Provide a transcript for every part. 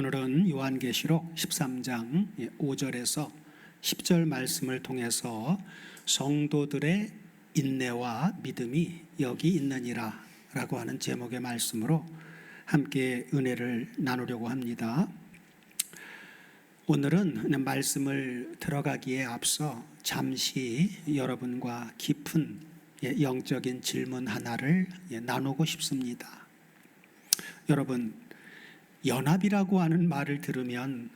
오늘은 요한계시록 13장 5절에서 10절 말씀을 통해서 성도들의 인내와 믿음이 여기 있느니라 라고 하는 제목의 말씀으로 함께 은혜를 나누려고 합니다. 오늘은 말씀을 들어가기에 앞서 잠시 여러분과 깊은 영적인 질문 하나를 나누고 싶습니다. 여러분, 연합이라고 하는 말을 들으면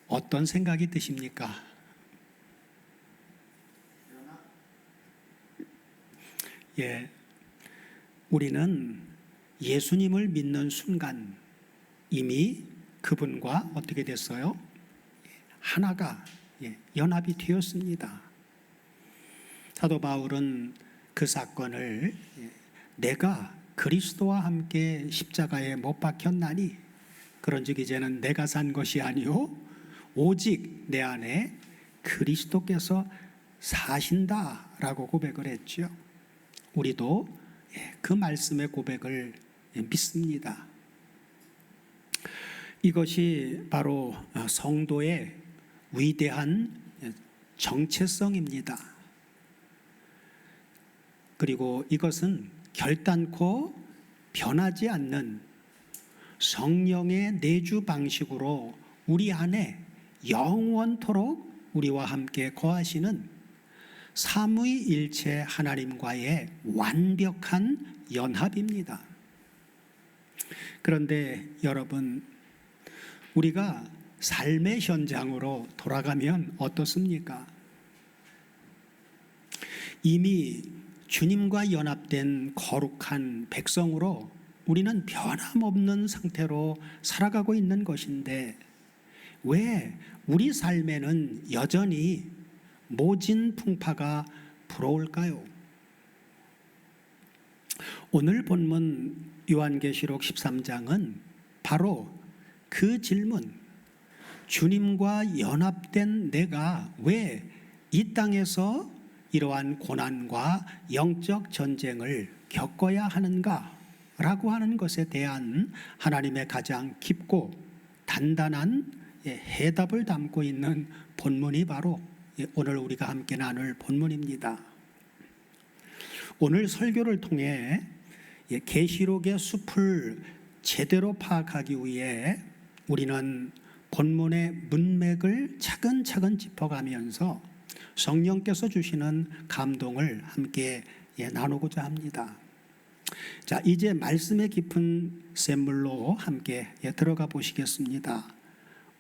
어떤 생각이 드십니까? 우리는 예수님을 믿는 순간 이미 그분과 어떻게 됐어요? 하나가 연합이 되었습니다. 사도 바울은 그 사건을 내가 그리스도와 함께 십자가에 못 박혔나니 그런즉 이제는 내가 산 것이 아니요 오직 내 안에 그리스도께서 사신다라고 고백을 했죠. 우리도 그 말씀의 고백을 믿습니다. 이것이 바로 성도의 위대한 정체성입니다. 그리고 이것은 결단코 변하지 않는 성령의 내주 방식으로 우리 안에 영원토록 우리와 함께 거하시는 삼위일체 하나님과의 완벽한 연합입니다. 그런데 여러분, 우리가 삶의 현장으로 돌아가면 어떻습니까? 이미 주님과 연합된 거룩한 백성으로 우리는 변함없는 상태로 살아가고 있는 것인데 왜 우리 삶에는 여전히 모진 풍파가 불어올까요? 오늘 본문 요한계시록 13장은 바로 그 질문, 주님과 연합된 내가 왜 이 땅에서 이러한 고난과 영적 전쟁을 겪어야 하는가? 라고 하는 것에 대한 하나님의 가장 깊고 단단한 해답을 담고 있는 본문이 바로 오늘 우리가 함께 나눌 본문입니다. 오늘 설교를 통해 계시록의 숲을 제대로 파악하기 위해 우리는 본문의 문맥을 차근차근 짚어가면서 성령께서 주시는 감동을 함께 나누고자 합니다. 자, 이제 말씀의 깊은 샘물로 함께 들어가 보시겠습니다.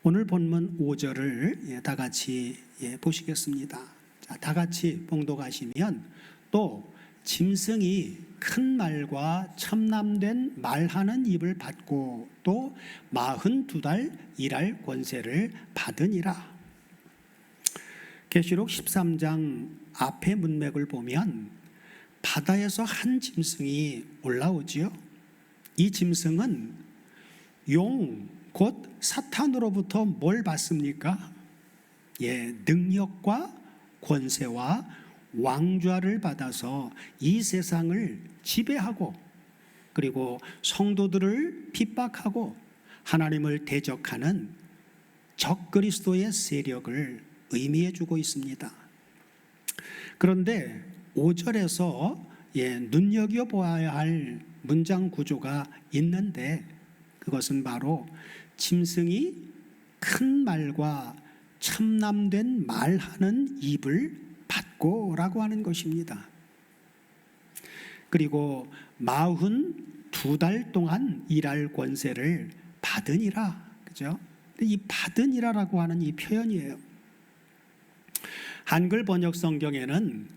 오늘 본문 5절을 다 같이 보시겠습니다. 자, 다 같이 봉독하시면 또 짐승이 큰 말과 첨남된 말하는 입을 받고 또 42달 일할 권세를 받으니라. 계시록 13장 앞의 문맥을 보면 바다에서 한 짐승이 올라오지요. 이 짐승은 용, 곧 사탄으로부터 뭘 받습니까? 능력과 권세와 왕좌를 받아서 이 세상을 지배하고 그리고 성도들을 핍박하고 하나님을 대적하는 적그리스도의 세력을 의미해 주고 있습니다. 그런데 5절에서 눈여겨보아야 할 문장 구조가 있는데 그것은 바로 짐승이 큰 말과 첨남된 말하는 입을 받고 라고 하는 것입니다. 그리고 42달 동안 일할 권세를 받으니라. 그죠? 이 받으니라라고 하는 이 표현이에요. 한글 번역 성경에는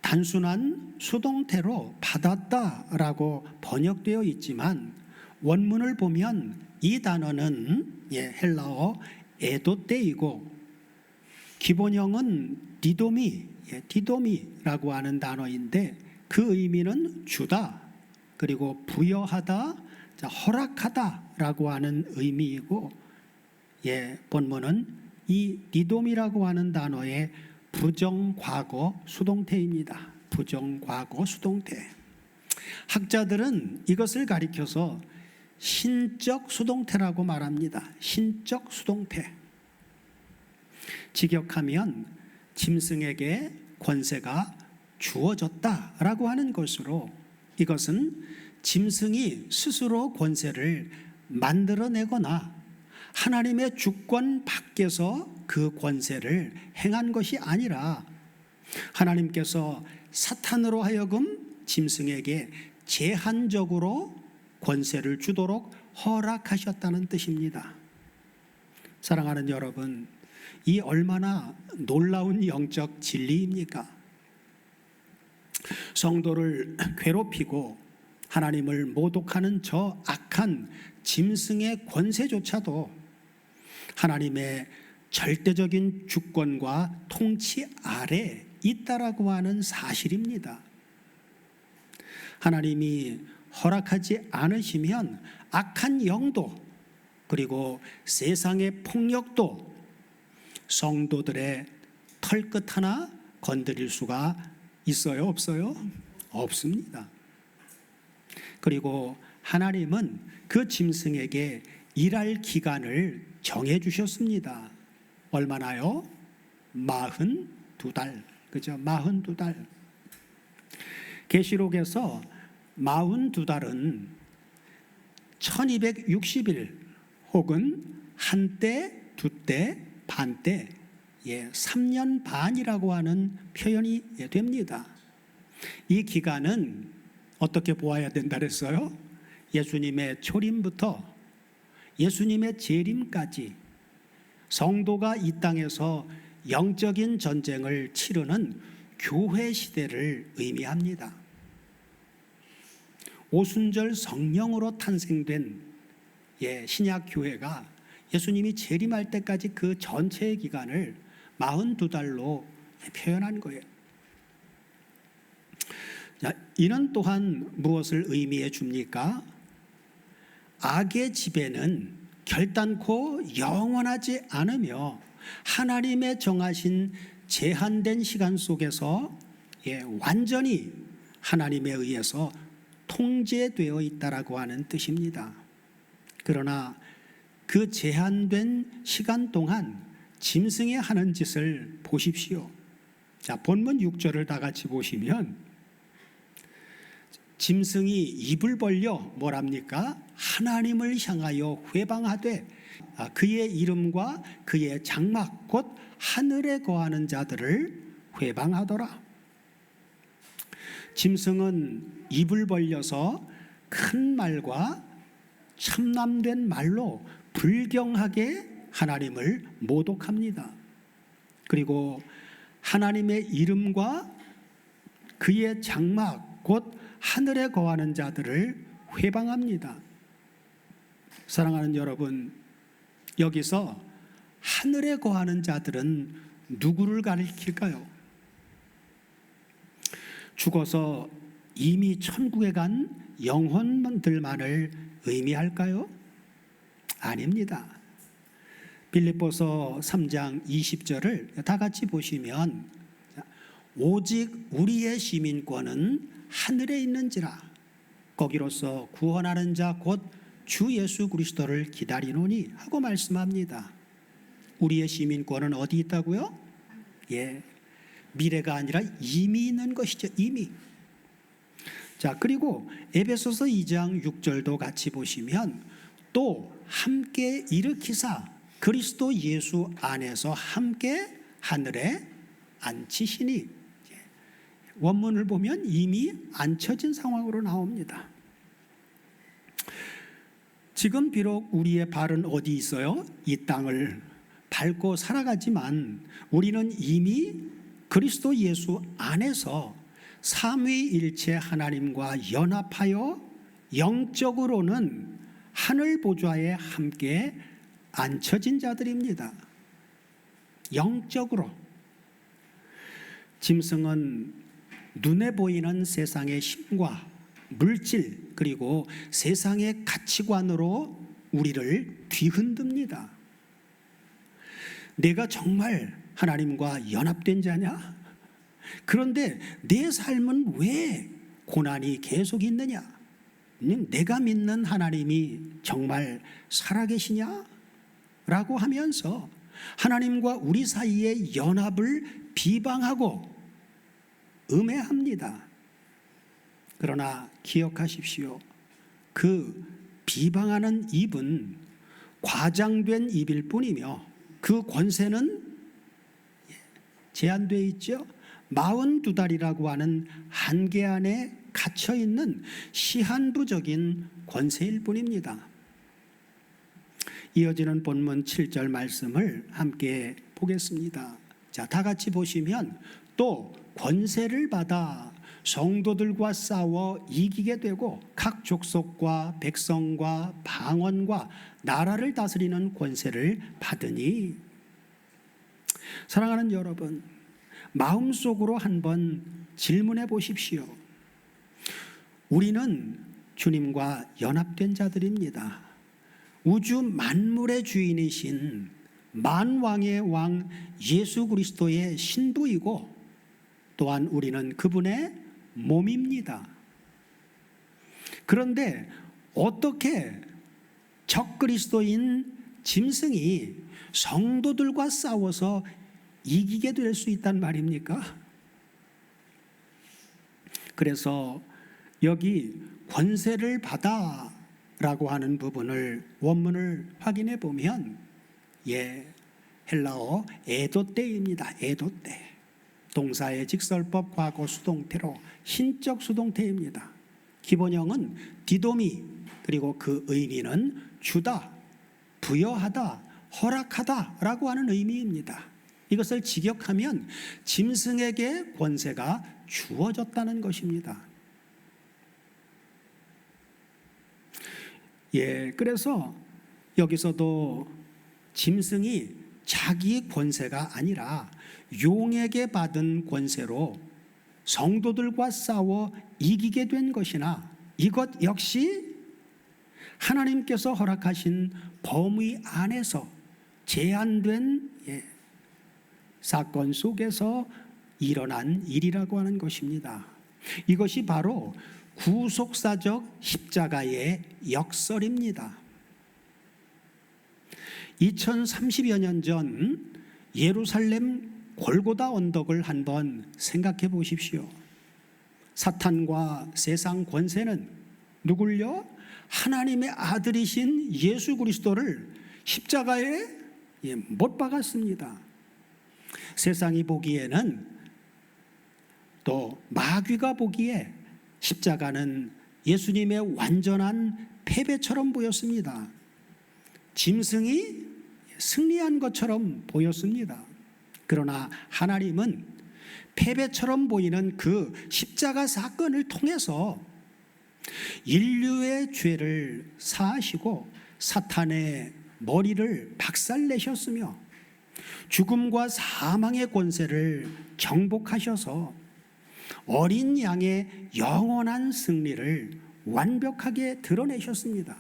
단순한 수동태로 받았다라고 번역되어 있지만 원문을 보면 이 단어는 헬라어 에도떼이고 기본형은 디도미라고 하는 단어인데 그 의미는 주다 그리고 부여하다, 허락하다라고 하는 의미이고 본문은 이 디돔이라고 하는 단어의 부정과거 수동태입니다. 부정과거 수동태. 학자들은 이것을 가리켜서 신적 수동태라고 말합니다. 신적 수동태. 직역하면 짐승에게 권세가 주어졌다라고 하는 것으로, 이것은 짐승이 스스로 권세를 만들어내거나 하나님의 주권 밖에서 그 권세를 행한 것이 아니라 하나님께서 사탄으로 하여금 짐승에게 제한적으로 권세를 주도록 허락하셨다는 뜻입니다. 사랑하는 여러분, 이 얼마나 놀라운 영적 진리입니까? 성도를 괴롭히고 하나님을 모독하는 저 악한 짐승의 권세조차도 하나님의 절대적인 주권과 통치 아래 있다라고 하는 사실입니다. 하나님이 허락하지 않으시면 악한 영도, 그리고 세상의 폭력도 성도들의 털끝 하나 건드릴 수가 있어요? 없어요? 없습니다. 그리고 하나님은 그 짐승에게 일할 기간을 정해 주셨습니다. 얼마나요? 42달. 그죠? 42달. 계시록에서 42달은 1260일 혹은 한때, 두때, 반때, 3년 반이라고 하는 표현이 됩니다. 이 기간은 어떻게 보아야 된다 그랬어요? 예수님의 초림부터 예수님의 재림까지 성도가 이 땅에서 영적인 전쟁을 치르는 교회 시대를 의미합니다. 오순절 성령으로 탄생된 신약 교회가 예수님이 재림할 때까지 그 전체의 기간을 42달로 표현한 거예요. 이는 또한 무엇을 의미해 줍니까? 악의 지배는 결단코 영원하지 않으며 하나님의 정하신 제한된 시간 속에서 완전히 하나님에 의해서 통제되어 있다라고 하는 뜻입니다. 그러나 그 제한된 시간 동안 짐승이 하는 짓을 보십시오. 자, 본문 6절을 다 같이 보시면 짐승이 입을 벌려 뭐랍니까? 하나님을 향하여 회방하되 그의 이름과 그의 장막 곧 하늘에 거하는 자들을 회방하더라. 짐승은 입을 벌려서 큰 말과 참남된 말로 불경하게 하나님을 모독합니다. 그리고 하나님의 이름과 그의 장막 곧 하늘에 거하는 자들을 회방합니다. 사랑하는 여러분, 여기서 하늘에 거하는 자들은 누구를 가리킬까요? 죽어서 이미 천국에 간 영혼들만을 의미할까요? 아닙니다. 빌립보서 3장 20절을 다 같이 보시면 오직 우리의 시민권은 하늘에 있는지라 거기로서 구원하는 자 곧 주 예수 그리스도를 기다리노니 하고 말씀합니다. 우리의 시민권은 어디 있다고요? 미래가 아니라 이미 있는 것이죠. 이미. 자, 그리고 에베소서 2장 6절도 같이 보시면 또 함께 일으키사 그리스도 예수 안에서 함께 하늘에 앉히시니, 원문을 보면 이미 앉혀진 상황으로 나옵니다. 지금 비록 우리의 발은 어디 있어요? 이 땅을 밟고 살아가지만 우리는 이미 그리스도 예수 안에서 삼위일체 하나님과 연합하여 영적으로는 하늘 보좌에 함께 앉혀진 자들입니다. 영적으로. 짐승은 눈에 보이는 세상의 힘과 물질 그리고 세상의 가치관으로 우리를 뒤흔듭니다. 내가 정말 하나님과 연합된 자냐? 그런데 내 삶은 왜 고난이 계속 있느냐? 내가 믿는 하나님이 정말 살아계시냐? 라고 하면서 하나님과 우리 사이의 연합을 비방하고 음해합니다. 그러나 기억하십시오. 그 비방하는 입은 과장된 입일 뿐이며 그 권세는 제한되어 있죠. 42달이라고 하는 한계 안에 갇혀 있는 시한부적인 권세일 뿐입니다. 이어지는 본문 7절 말씀을 함께 보겠습니다. 자, 다 같이 보시면 또 권세를 받아 성도들과 싸워 이기게 되고 각 족속과 백성과 방언과 나라를 다스리는 권세를 받으니. 사랑하는 여러분, 마음속으로 한번 질문해 보십시오. 우리는 주님과 연합된 자들입니다. 우주 만물의 주인이신 만왕의 왕 예수 그리스도의 신부이고 또한 우리는 그분의 몸입니다. 그런데 어떻게 적그리스도인 짐승이 성도들과 싸워서 이기게 될 수 있단 말입니까? 그래서 여기 권세를 받아 라고 하는 부분을 원문을 확인해 보면 헬라어 에도때입니다. 에도때. 동사의 직설법 과거 수동태로 신적 수동태입니다. 기본형은 디도미, 그리고 그 의미는 주다, 부여하다, 허락하다 라고 하는 의미입니다. 이것을 직역하면 짐승에게 권세가 주어졌다는 것입니다. 그래서 여기서도 짐승이 자기 권세가 아니라 용에게 받은 권세로 성도들과 싸워 이기게 된 것이나 이것 역시 하나님께서 허락하신 범위 안에서 제한된 사건 속에서 일어난 일이라고 하는 것입니다. 이것이 바로 구속사적 십자가의 역설입니다. 2030여 년 전 예루살렘 골고다 언덕을 한번 생각해 보십시오. 사탄과 세상 권세는 누굴요? 하나님의 아들이신 예수 그리스도를 십자가에 못 박았습니다. 세상이 보기에는 또 마귀가 보기에 십자가는 예수님의 완전한 패배처럼 보였습니다. 짐승이 승리한 것처럼 보였습니다. 그러나 하나님은 패배처럼 보이는 그 십자가 사건을 통해서 인류의 죄를 사하시고 사탄의 머리를 박살내셨으며 죽음과 사망의 권세를 정복하셔서 어린 양의 영원한 승리를 완벽하게 드러내셨습니다.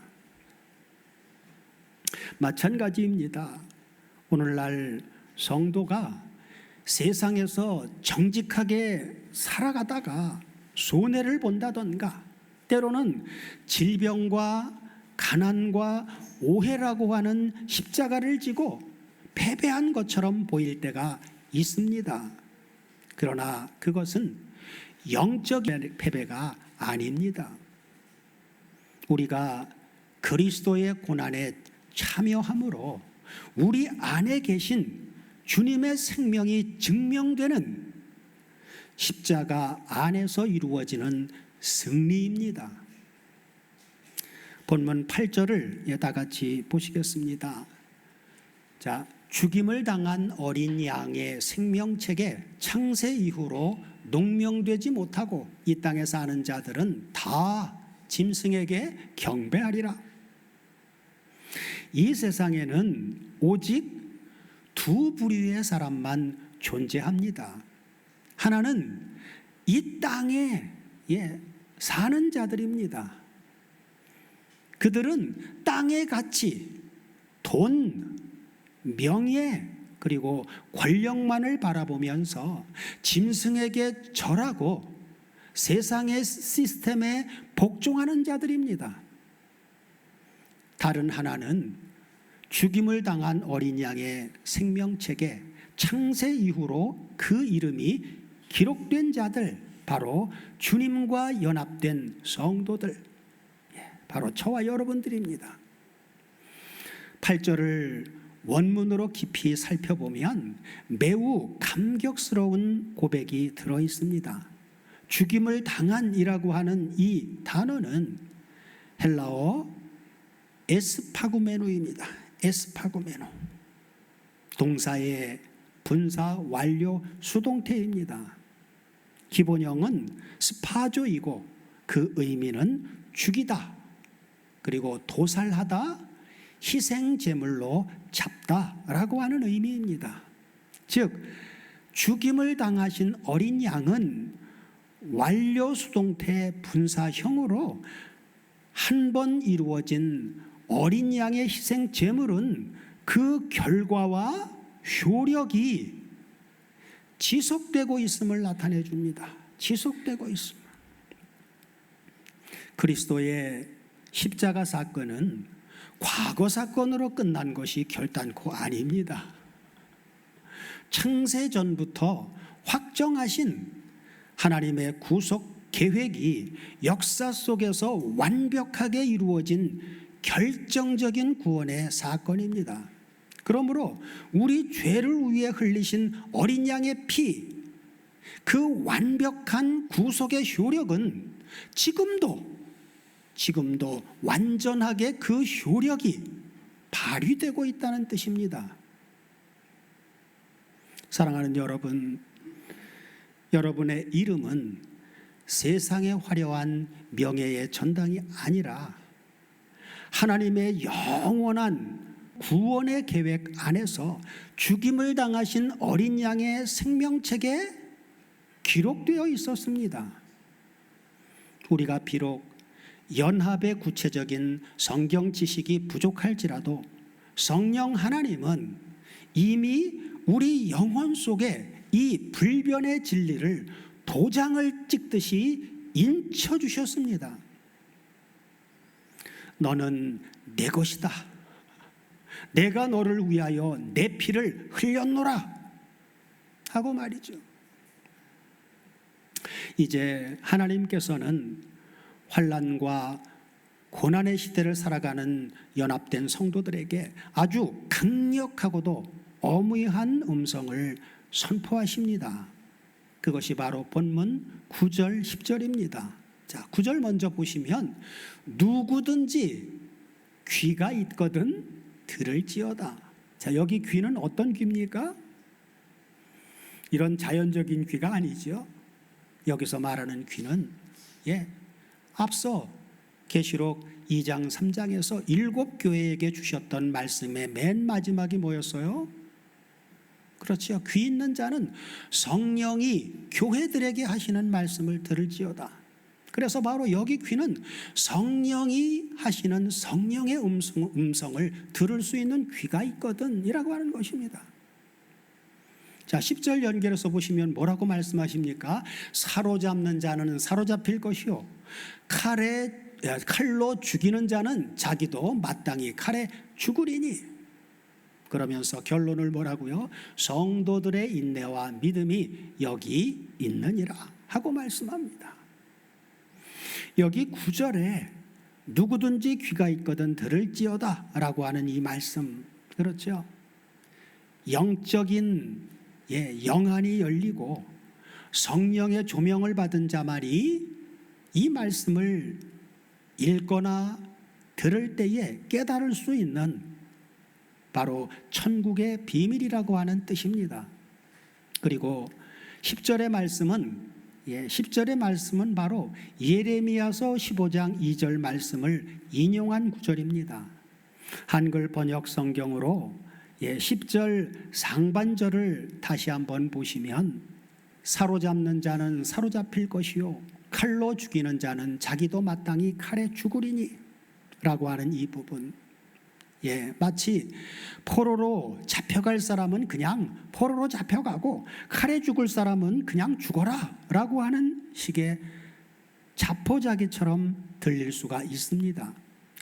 마찬가지입니다. 오늘날 성도가 세상에서 정직하게 살아가다가 손해를 본다던가 때로는 질병과 가난과 오해라고 하는 십자가를 지고 패배한 것처럼 보일 때가 있습니다. 그러나 그것은 영적 패배가 아닙니다. 우리가 그리스도의 고난에 참여함으로 우리 안에 계신 주님의 생명이 증명되는 십자가 안에서 이루어지는 승리입니다. 본문 8절을 다 같이 보시겠습니다. 자, 죽임을 당한 어린 양의 생명책에 창세 이후로 농명되지 못하고 이 땅에 사는 자들은 다 짐승에게 경배하리라. 이 세상에는 오직 두 부류의 사람만 존재합니다. 하나는 이 땅에 사는 자들입니다. 그들은 땅의 가치, 돈, 명예, 그리고 권력만을 바라보면서 짐승에게 절하고 세상의 시스템에 복종하는 자들입니다. 다른 하나는 죽임을 당한 어린 양의 생명책에 창세 이후로 그 이름이 기록된 자들, 바로 주님과 연합된 성도들, 바로 저와 여러분들입니다. 8절을 원문으로 깊이 살펴보면 매우 감격스러운 고백이 들어 있습니다. 죽임을 당한이라고 하는 이 단어는 헬라어 에스파구메노입니다. 에스파구메노. 동사의 분사 완료 수동태입니다. 기본형은 스파조이고 그 의미는 죽이다, 그리고 도살하다, 희생제물로 잡다라고 하는 의미입니다. 즉 죽임을 당하신 어린 양은 완료 수동태 분사형으로 한 번 이루어진 어린 양의 희생제물은 그 결과와 효력이 지속되고 있음을 나타내 줍니다. 지속되고 있습니다. 그리스도의 십자가 사건은 과거 사건으로 끝난 것이 결단코 아닙니다. 창세 전부터 확정하신 하나님의 구속 계획이 역사 속에서 완벽하게 이루어진 결정적인 구원의 사건입니다. 그러므로 우리 죄를 위해 흘리신 어린 양의 피, 그 완벽한 구속의 효력은 지금도 완전하게 그 효력이 발휘되고 있다는 뜻입니다. 사랑하는 여러분, 여러분의 이름은 세상의 화려한 명예의 전당이 아니라 하나님의 영원한 구원의 계획 안에서 죽임을 당하신 어린 양의 생명책에 기록되어 있었습니다. 우리가 비록 연합의 구체적인 성경 지식이 부족할지라도 성령 하나님은 이미 우리 영혼 속에 이 불변의 진리를 도장을 찍듯이 인쳐주셨습니다. 너는 내 것이다. 내가 너를 위하여 내 피를 흘렸노라 하고 말이죠. 이제 하나님께서는 환난과 고난의 시대를 살아가는 연합된 성도들에게 아주 강력하고도 엄의한 음성을 선포하십니다. 그것이 바로 본문 9절 10절입니다. 자, 9절 먼저 보시면 누구든지 귀가 있거든 들을지어다. 자, 여기 귀는 어떤 귀입니까? 이런 자연적인 귀가 아니죠. 여기서 말하는 귀는 앞서 계시록 2장 3장에서 7교회에게 주셨던 말씀의 맨 마지막이 뭐였어요? 그렇죠. 귀 있는 자는 성령이 교회들에게 하시는 말씀을 들을지어다. 그래서 바로 여기 귀는 성령이 하시는 성령의 음성을 들을 수 있는 귀가 있거든 이라고 하는 것입니다. 자, 10절 연결해서 보시면 뭐라고 말씀하십니까? 사로잡는 자는 사로잡힐 것이요 칼로 죽이는 자는 자기도 마땅히 칼에 죽으리니. 그러면서 결론을 뭐라고요? 성도들의 인내와 믿음이 여기 있느니라 하고 말씀합니다. 여기 9절에 누구든지 귀가 있거든 들을지어다 라고 하는 이 말씀, 그렇죠? 영적인 영안이 열리고 성령의 조명을 받은 자만이 이 말씀을 읽거나 들을 때에 깨달을 수 있는 바로 천국의 비밀이라고 하는 뜻입니다. 그리고 10절의 말씀은 바로 예레미야서 15장 2절 말씀을 인용한 구절입니다. 한글 번역 성경으로 10절 상반절을 다시 한번 보시면 사로잡는 자는 사로잡힐 것이요 칼로 죽이는 자는 자기도 마땅히 칼에 죽으리니 라고 하는 이 부분, 마치 포로로 잡혀갈 사람은 그냥 포로로 잡혀가고 칼에 죽을 사람은 그냥 죽어라 라고 하는 식의 자포자기처럼 들릴 수가 있습니다.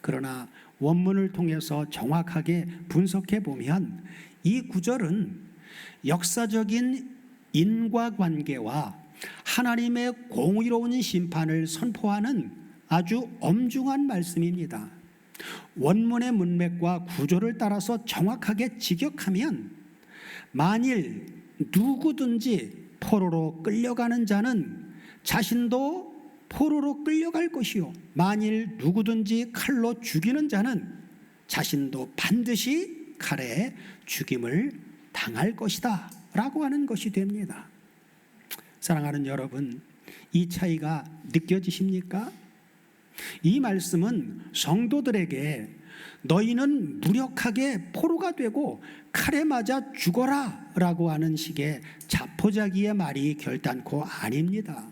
그러나 원문을 통해서 정확하게 분석해 보면 이 구절은 역사적인 인과관계와 하나님의 공의로운 심판을 선포하는 아주 엄중한 말씀입니다. 원문의 문맥과 구조를 따라서 정확하게 직역하면 만일 누구든지 포로로 끌려가는 자는 자신도 포로로 끌려갈 것이요, 만일 누구든지 칼로 죽이는 자는 자신도 반드시 칼에 죽임을 당할 것이다 라고 하는 것이 됩니다. 사랑하는 여러분, 이 차이가 느껴지십니까? 이 말씀은 성도들에게 너희는 무력하게 포로가 되고 칼에 맞아 죽어라 라고 하는 식의 자포자기의 말이 결단코 아닙니다.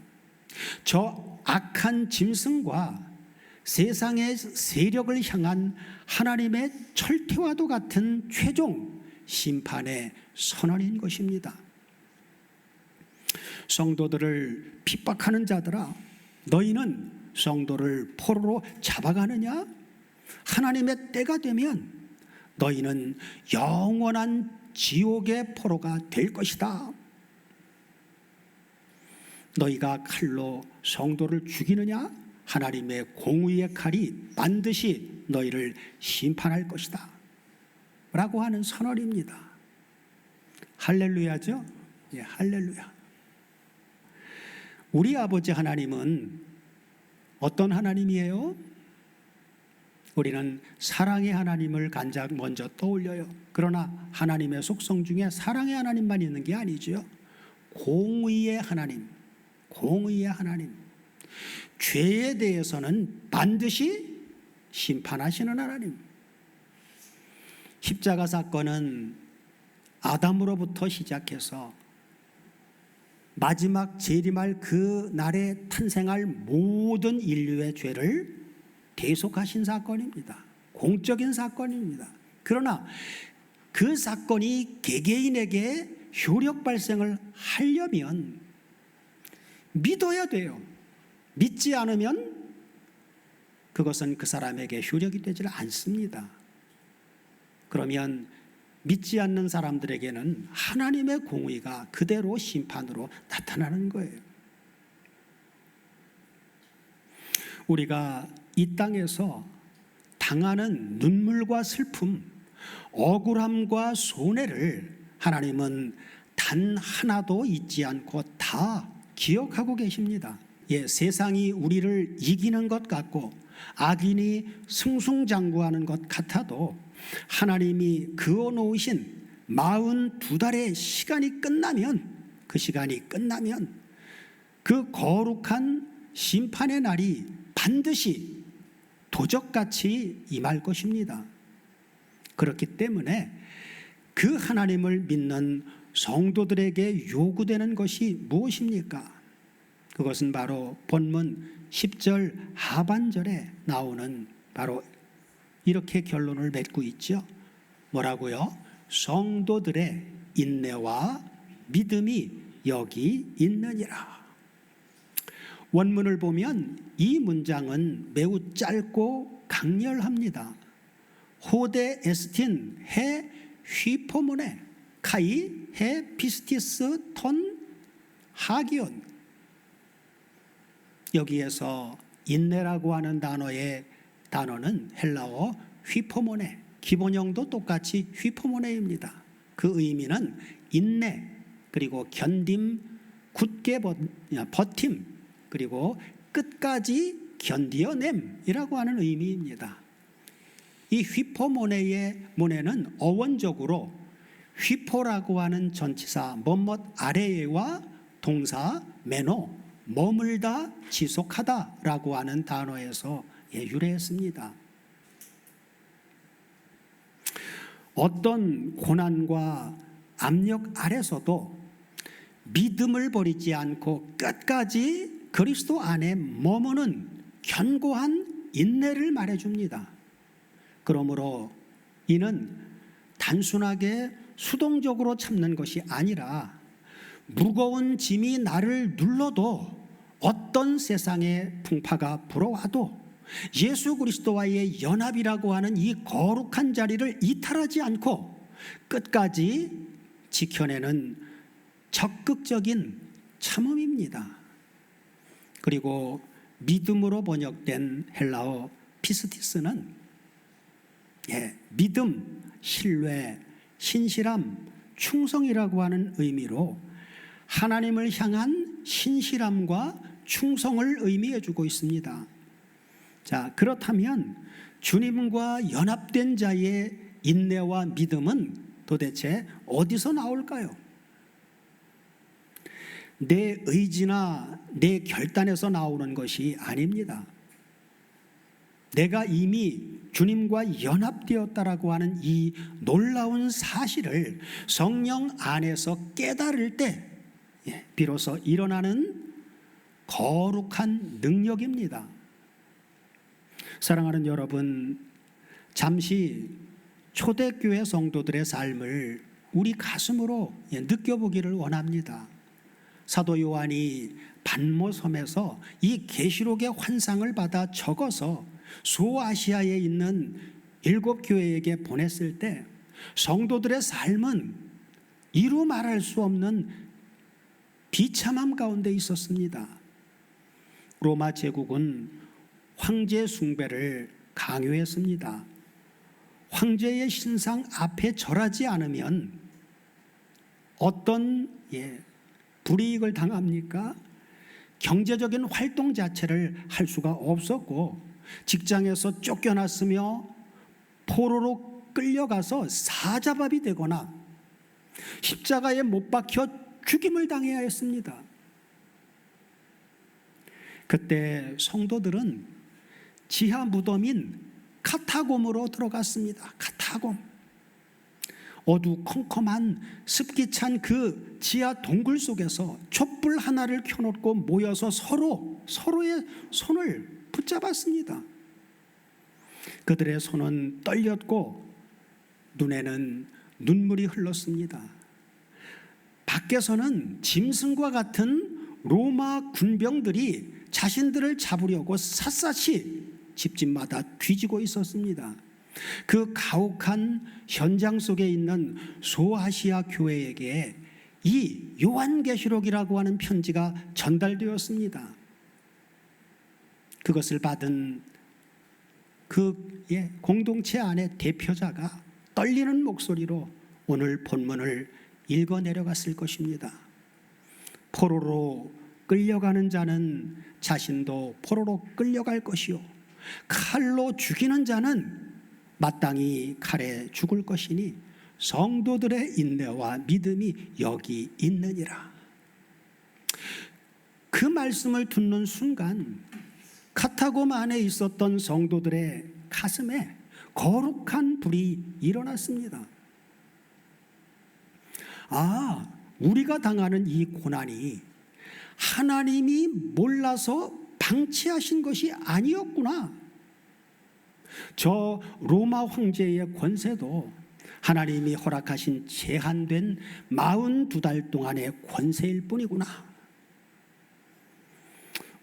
저 악한 짐승과 세상의 세력을 향한 하나님의 철퇴와도 같은 최종 심판의 선언인 것입니다. 성도들을 핍박하는 자들아, 너희는 성도를 포로로 잡아가느냐? 하나님의 때가 되면 너희는 영원한 지옥의 포로가 될 것이다. 너희가 칼로 성도를 죽이느냐? 하나님의 공의의 칼이 반드시 너희를 심판할 것이다 라고 하는 선언입니다. 할렐루야죠? 예, 할렐루야. 우리 아버지 하나님은 어떤 하나님이에요? 우리는 사랑의 하나님을 간장 먼저 떠올려요. 그러나 하나님의 속성 중에 사랑의 하나님만 있는 게 아니죠. 공의의 하나님, 공의의 하나님. 죄에 대해서는 반드시 심판하시는 하나님. 십자가 사건은 아담으로부터 시작해서 마지막 재림할 그 날에 탄생할 모든 인류의 죄를 대속하신 사건입니다. 공적인 사건입니다. 그러나 그 사건이 개개인에게 효력 발생을 하려면 믿어야 돼요. 믿지 않으면 그것은 그 사람에게 효력이 되지 않습니다. 그러면 믿지 않는 사람들에게는 하나님의 공의가 그대로 심판으로 나타나는 거예요. 우리가 이 땅에서 당하는 눈물과 슬픔, 억울함과 손해를 하나님은 단 하나도 잊지 않고 다 기억하고 계십니다. 예, 세상이 우리를 이기는 것 같고 악인이 승승장구하는 것 같아도 하나님이 그어놓으신 42달의 시간이 끝나면, 그 시간이 끝나면 그 거룩한 심판의 날이 반드시 도적같이 임할 것입니다. 그렇기 때문에 그 하나님을 믿는 성도들에게 요구되는 것이 무엇입니까? 그것은 바로 본문 10절 하반절에 나오는 바로 이렇게 결론을 맺고 있죠. 뭐라고요? 성도들의 인내와 믿음이 여기 있느니라. 원문을 보면 이 문장은 매우 짧고 강렬합니다. 호데 에스틴 해 휘포모네 카이 해 피스티스 톤 하기온. 여기에서 인내라고 하는 단어는 헬라어 휘포모네, 기본형도 똑같이 휘포모네입니다. 그 의미는 인내, 그리고 견딤, 굳게 버팀, 그리고 끝까지 견디어냄이라고 하는 의미입니다. 이 휘포모네의 모네는 어원적으로 휘포라고 하는 전치사 뭐뭇 아래에와 동사 메노, 머물다, 지속하다라고 하는 단어에서 유래했습니다. 어떤 고난과 압력 아래서도 믿음을 버리지 않고 끝까지 그리스도 안에 머무는 견고한 인내를 말해줍니다. 그러므로 이는 단순하게 수동적으로 참는 것이 아니라 무거운 짐이 나를 눌러도 어떤 세상의 풍파가 불어와도 예수 그리스도와의 연합이라고 하는 이 거룩한 자리를 이탈하지 않고 끝까지 지켜내는 적극적인 참음입니다. 그리고 믿음으로 번역된 헬라어 피스티스는 믿음, 신뢰, 신실함, 충성이라고 하는 의미로 하나님을 향한 신실함과 충성을 의미해 주고 있습니다. 자, 그렇다면 주님과 연합된 자의 인내와 믿음은 도대체 어디서 나올까요? 내 의지나 내 결단에서 나오는 것이 아닙니다. 내가 이미 주님과 연합되었다라고 하는 이 놀라운 사실을 성령 안에서 깨달을 때 비로소 일어나는 거룩한 능력입니다. 사랑하는 여러분, 잠시 초대교회 성도들의 삶을 우리 가슴으로 느껴보기를 원합니다. 사도 요한이 반모섬에서 이 계시록의 환상을 받아 적어서 소아시아에 있는 7교회에게 보냈을 때 성도들의 삶은 이루 말할 수 없는 비참함 가운데 있었습니다. 로마 제국은 황제 숭배를 강요했습니다. 황제의 신상 앞에 절하지 않으면 어떤 불이익을 당합니까? 경제적인 활동 자체를 할 수가 없었고 직장에서 쫓겨났으며 포로로 끌려가서 사자밥이 되거나 십자가에 못 박혀 죽임을 당해야 했습니다. 그때 성도들은 지하 무덤인 카타곰으로 들어갔습니다. 카타곰. 어두컴컴한 습기 찬 그 지하 동굴 속에서 촛불 하나를 켜놓고 모여서 서로의 손을 붙잡았습니다. 그들의 손은 떨렸고 눈에는 눈물이 흘렀습니다. 밖에서는 짐승과 같은 로마 군병들이 자신들을 잡으려고 샅샅이 집집마다 뒤지고 있었습니다. 그 가혹한 현장 속에 있는 소아시아 교회에게 이 요한계시록이라고 하는 편지가 전달되었습니다. 그것을 받은 그 공동체 안의 대표자가 떨리는 목소리로 오늘 본문을 읽어 내려갔을 것입니다. 포로로 끌려가는 자는 자신도 포로로 끌려갈 것이요 칼로 죽이는 자는 마땅히 칼에 죽을 것이니 성도들의 인내와 믿음이 여기 있느니라. 그 말씀을 듣는 순간 카타곰 안에 있었던 성도들의 가슴에 거룩한 불이 일어났습니다. 우리가 당하는 이 고난이 하나님이 몰라서 방치하신 것이 아니었구나. 저 로마 황제의 권세도 하나님이 허락하신 제한된 42달 동안의 권세일 뿐이구나.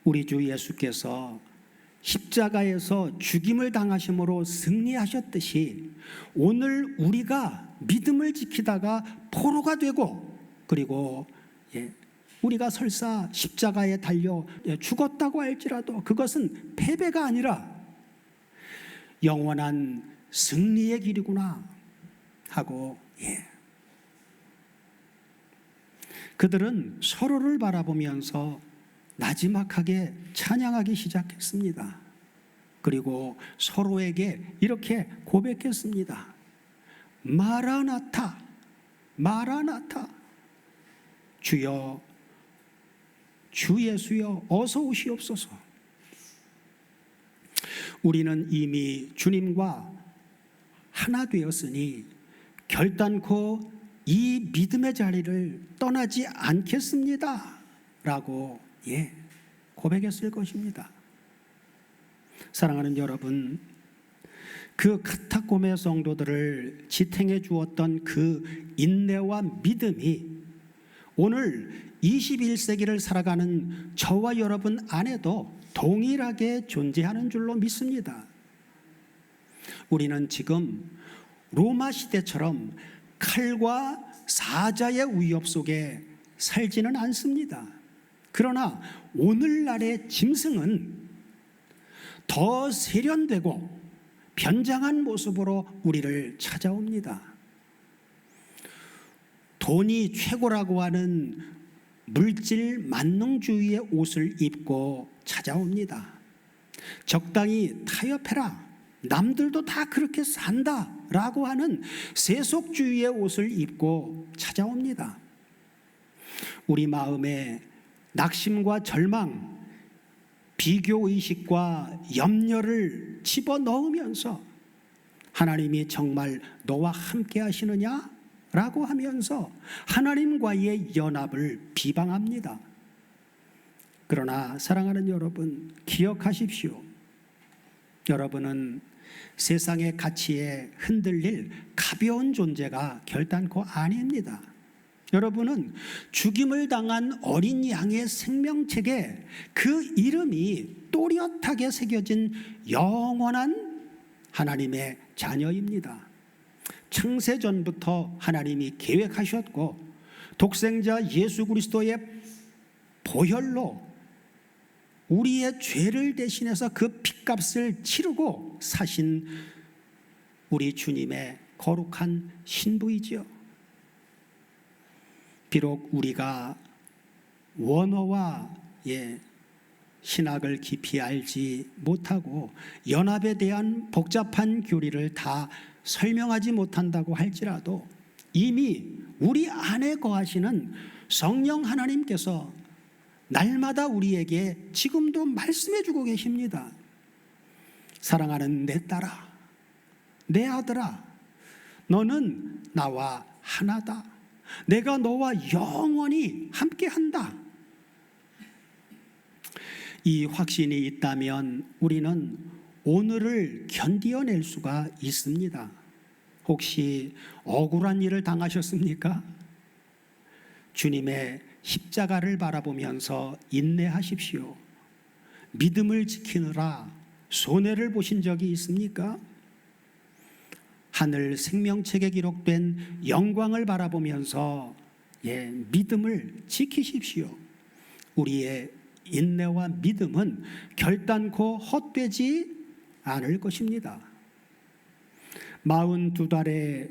우리 주 예수께서 십자가에서 죽임을 당하심으로 승리하셨듯이 오늘 우리가 믿음을 지키다가 포로가 되고 그리고 우리가 설사 십자가에 달려 죽었다고 할지라도 그것은 패배가 아니라 영원한 승리의 길이구나 하고 그들은 서로를 바라보면서 나지막하게 찬양하기 시작했습니다. 그리고 서로에게 이렇게 고백했습니다. 마라나타, 마라나타. 주여, 주 예수여, 어서 오시옵소서. 우리는 이미 주님과 하나 되었으니 결단코 이 믿음의 자리를 떠나지 않겠습니다 라고 고백했을 것입니다. 사랑하는 여러분, 그 카타콤의 성도들을 지탱해 주었던 그 인내와 믿음이 오늘 21세기를 살아가는 저와 여러분 안에도 동일하게 존재하는 줄로 믿습니다. 우리는 지금 로마 시대처럼 칼과 사자의 위협 속에 살지는 않습니다. 그러나 오늘날의 짐승은 더 세련되고 변장한 모습으로 우리를 찾아옵니다. 돈이 최고라고 하는 물질 만능주의의 옷을 입고 찾아옵니다. 적당히 타협해라, 남들도 다 그렇게 산다 라고 하는 세속주의의 옷을 입고 찾아옵니다. 우리 마음에 낙심과 절망, 비교의식과 염려를 집어넣으면서 하나님이 정말 너와 함께 하시느냐? 라고 하면서 하나님과의 연합을 비방합니다. 그러나 사랑하는 여러분, 기억하십시오. 여러분은 세상의 가치에 흔들릴 가벼운 존재가 결단코 아닙니다. 여러분은 죽임을 당한 어린 양의 생명책에 그 이름이 또렷하게 새겨진 영원한 하나님의 자녀입니다. 창세전부터 하나님이 계획하셨고 독생자 예수 그리스도의 보혈로 우리의 죄를 대신해서 그 핏값을 치르고 사신 우리 주님의 거룩한 신부이지요. 비록 우리가 원어와 신학을 깊이 알지 못하고 연합에 대한 복잡한 교리를 다 설명하지 못한다고 할지라도 이미 우리 안에 거하시는 성령 하나님께서 날마다 우리에게 지금도 말씀해 주고 계십니다. 사랑하는 내 딸아, 내 아들아, 너는 나와 하나다. 내가 너와 영원히 함께한다. 이 확신이 있다면 우리는 오늘을 견디어낼 수가 있습니다. 혹시 억울한 일을 당하셨습니까? 주님의 십자가를 바라보면서 인내하십시오. 믿음을 지키느라 손해를 보신 적이 있습니까? 하늘 생명책에 기록된 영광을 바라보면서 믿음을 지키십시오. 우리의 인내와 믿음은 결단코 헛되지 않을 것입니다. 42달에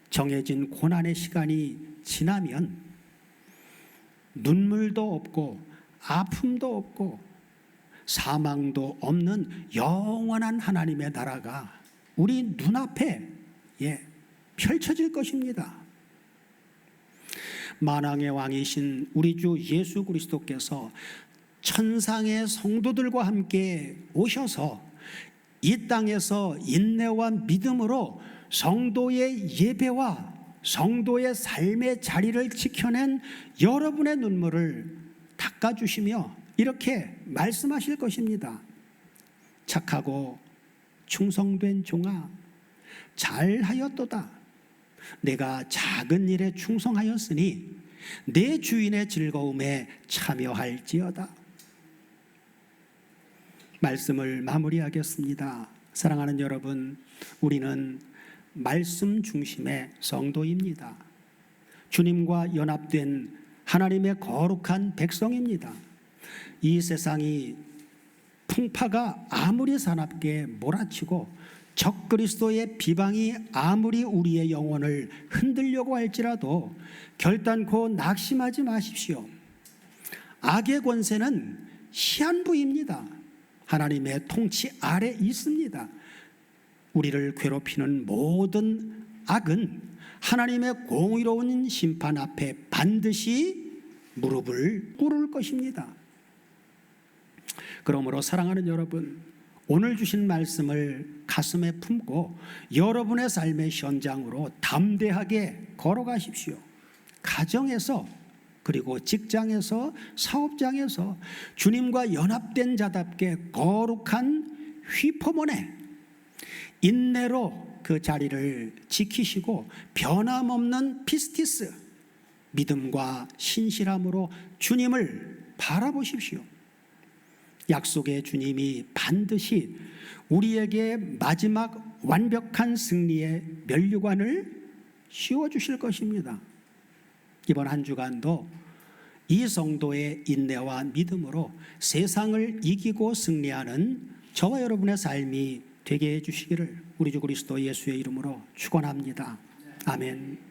정해진 고난의 시간이 지나면 눈물도 없고 아픔도 없고 사망도 없는 영원한 하나님의 나라가 우리 눈앞에 펼쳐질 것입니다. 만왕의 왕이신 우리 주 예수 그리스도께서 천상의 성도들과 함께 오셔서 이 땅에서 인내와 믿음으로 성도의 예배와 성도의 삶의 자리를 지켜낸 여러분의 눈물을 닦아주시며 이렇게 말씀하실 것입니다. 착하고 충성된 종아, 잘하였도다. 내가 작은 일에 충성하였으니 내 주인의 즐거움에 참여할지어다. 말씀을 마무리하겠습니다. 사랑하는 여러분, 우리는 말씀 중심의 성도입니다. 주님과 연합된 하나님의 거룩한 백성입니다. 이 세상이 풍파가 아무리 사납게 몰아치고 적그리스도의 비방이 아무리 우리의 영혼을 흔들려고 할지라도 결단코 낙심하지 마십시오. 악의 권세는 시한부입니다. 하나님의 통치 아래 있습니다. 우리를 괴롭히는 모든 악은 하나님의 공의로운 심판 앞에 반드시 무릎을 꿇을 것입니다. 그러므로 사랑하는 여러분, 오늘 주신 말씀을 가슴에 품고 여러분의 삶의 현장으로 담대하게 걸어가십시오. 가정에서, 그리고 직장에서, 사업장에서 주님과 연합된 자답게 거룩한 휘포문에 인내로 그 자리를 지키시고 변함없는 피스티스, 믿음과 신실함으로 주님을 바라보십시오. 약속의 주님이 반드시 우리에게 마지막 완벽한 승리의 면류관을 씌워주실 것입니다. 이번 한 주간도 이 성도의 인내와 믿음으로 세상을 이기고 승리하는 저와 여러분의 삶이 되게 해주시기를 우리 주 그리스도 예수의 이름으로 축원합니다. 아멘.